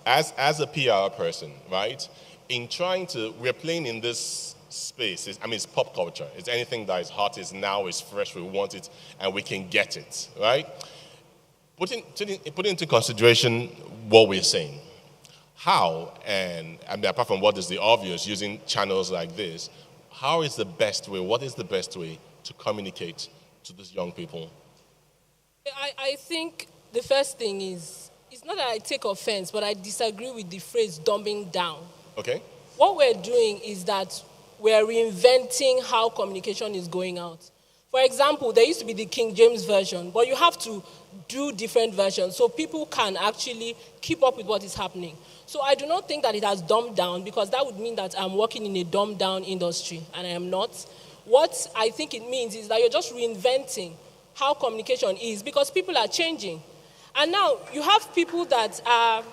as a PR person, right? In trying to, we're playing in this space. It's pop culture. It's anything that is hot, is now, is fresh. We want it, and we can get it, right? Putting into consideration what we're saying, how, and apart from what is the obvious, using channels like this, how is the best way? What is the best way to communicate to these young people? I think the first thing is, it's not that I take offense, but I disagree with the phrase dumbing down. Okay. What we're doing is that we're reinventing how communication is going out. For example, there used to be the King James Version, but you have to do different versions so people can actually keep up with what is happening. So I do not think that it has dumbed down, because that would mean that I'm working in a dumbed down industry, and I am not. What I think it means is that you're just reinventing how communication is, because people are changing. And now you have people that are,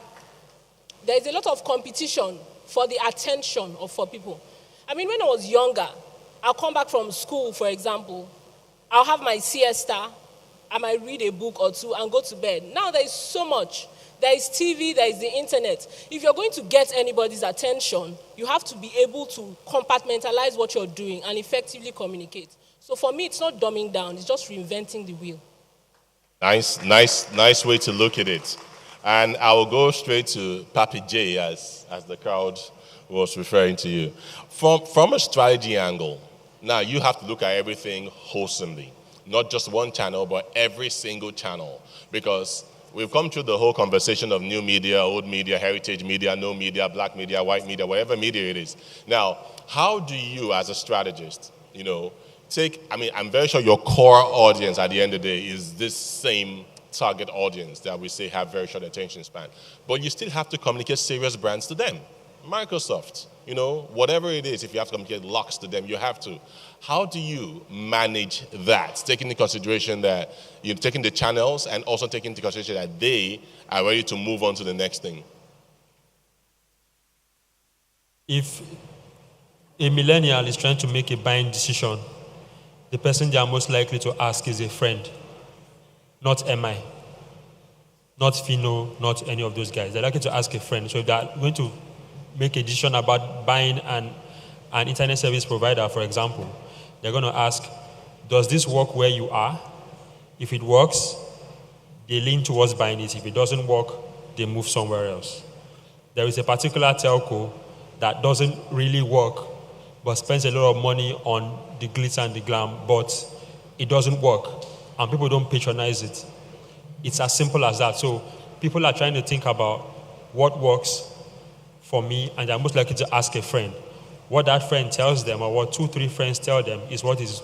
there's a lot of competition for the attention for people. I mean, when I was younger, I'll come back from school, for example, I'll have my siesta, I might read a book or two and go to bed. Now there is so much. There is TV, there is the internet. If you're going to get anybody's attention, you have to be able to compartmentalize what you're doing and effectively communicate. So for me, it's not dumbing down, it's just reinventing the wheel. Nice way to look at it. And I will go straight to Papi J, as the crowd was referring to you. From a strategy angle, now you have to look at everything wholesomely. Not just one channel, but every single channel. Because we've come through the whole conversation of new media, old media, heritage media, no media, black media, white media, whatever media it is. Now, how do you, as a strategist, I'm very sure your core audience at the end of the day is this same target audience that we say have very short attention span. But you still have to communicate serious brands to them. Microsoft, whatever it is, if you have to communicate locks to them, you have to. How do you manage that, taking into consideration that you're taking the channels and also taking into consideration that they are ready to move on to the next thing? If a millennial is trying to make a buying decision, the person they are most likely to ask is a friend, not MI, not Fino, not any of those guys. They're likely to ask a friend. So if they're going to make a decision about buying an internet service provider, for example, they're going to ask, does this work where you are? If it works, they lean towards buying it. If it doesn't work, they move somewhere else. There is a particular telco that doesn't really work, but spends a lot of money on the glitz and the glam, but it doesn't work, and people don't patronize it. It's as simple as that. So people are trying to think about what works for me, and they're most likely to ask a friend. What that friend tells them, or what 2-3 friends tell them, is what is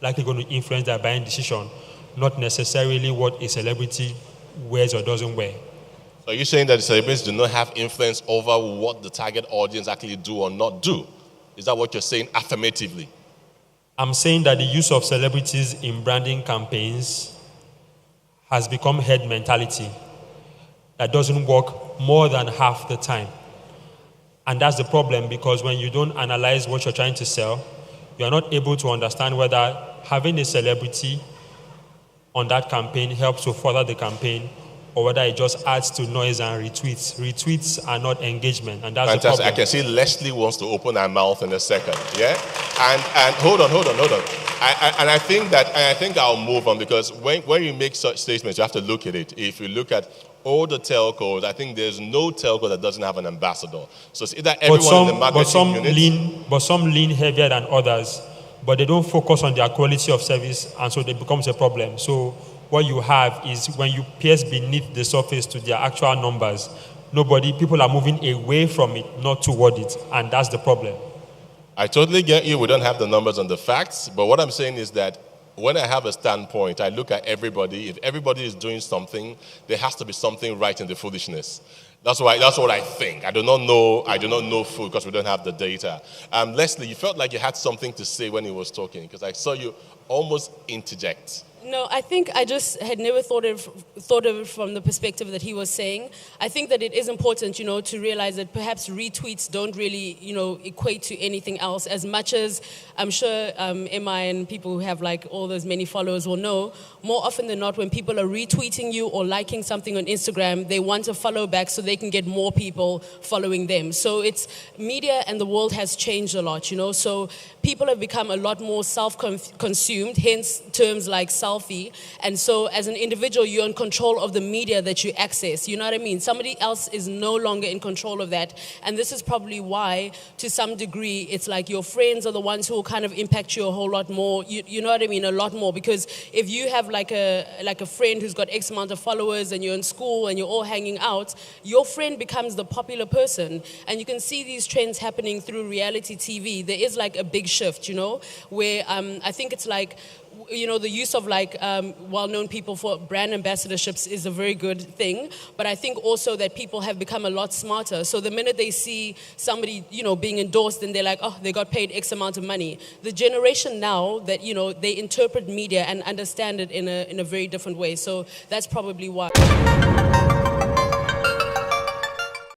likely going to influence their buying decision, not necessarily what a celebrity wears or doesn't wear. So are you saying that the celebrities do not have influence over what the target audience actually do or not do? Is that what you're saying affirmatively? I'm saying that the use of celebrities in branding campaigns has become herd mentality that doesn't work more than half the time. And that's the problem, because when you don't analyze what you're trying to sell, you're not able to understand whether having a celebrity on that campaign helps to further the campaign, or whether it just adds to noise and retweets. Retweets are not engagement, and that's fantastic. The problem. I can see Leslie wants to open her mouth in a second. Yeah, and hold on. I think I'll move on, because when you make such statements, you have to look at it. If you look at all the telcos, I think there's no telco that doesn't have an ambassador. So it's either everyone in the marketing unit. But some lean heavier than others, but they don't focus on their quality of service, and so it becomes a problem. So what you have is, when you pierce beneath the surface to their actual numbers, people are moving away from it, not toward it, and that's the problem. I totally get you. We don't have the numbers and the facts, but what I'm saying is that when I have a standpoint, I look at everybody. If everybody is doing something, there has to be something right in the foolishness. That's what I think. I do not know full, because we don't have the data. Leslie, you felt like you had something to say when he was talking, because I saw you almost interject. No, I think I just had never thought of it from the perspective that he was saying. I think that it is important, to realize that perhaps retweets don't really, equate to anything else. As much as I'm sure MI and people who have like all those many followers will know, more often than not, when people are retweeting you or liking something on Instagram, they want to follow back so they can get more people following them. So it's media and the world has changed a lot, So people have become a lot more self-consumed, hence terms like selfie. And so as an individual, you're in control of the media that you access. You know what I mean? Somebody else is no longer in control of that. And this is probably why, to some degree, it's like your friends are the ones who will kind of impact you a whole lot more. You know what I mean? A lot more. Because if you have like a friend who's got X amount of followers and you're in school and you're all hanging out, your friend becomes the popular person. And you can see these trends happening through reality TV. There is like a big shift, where I think it's like, the use of like well-known people for brand ambassadorships is a very good thing. But I think also that people have become a lot smarter. So the minute they see somebody, being endorsed, then they're like, oh, they got paid X amount of money. The generation now that, they interpret media and understand it in a very different way. So that's probably why.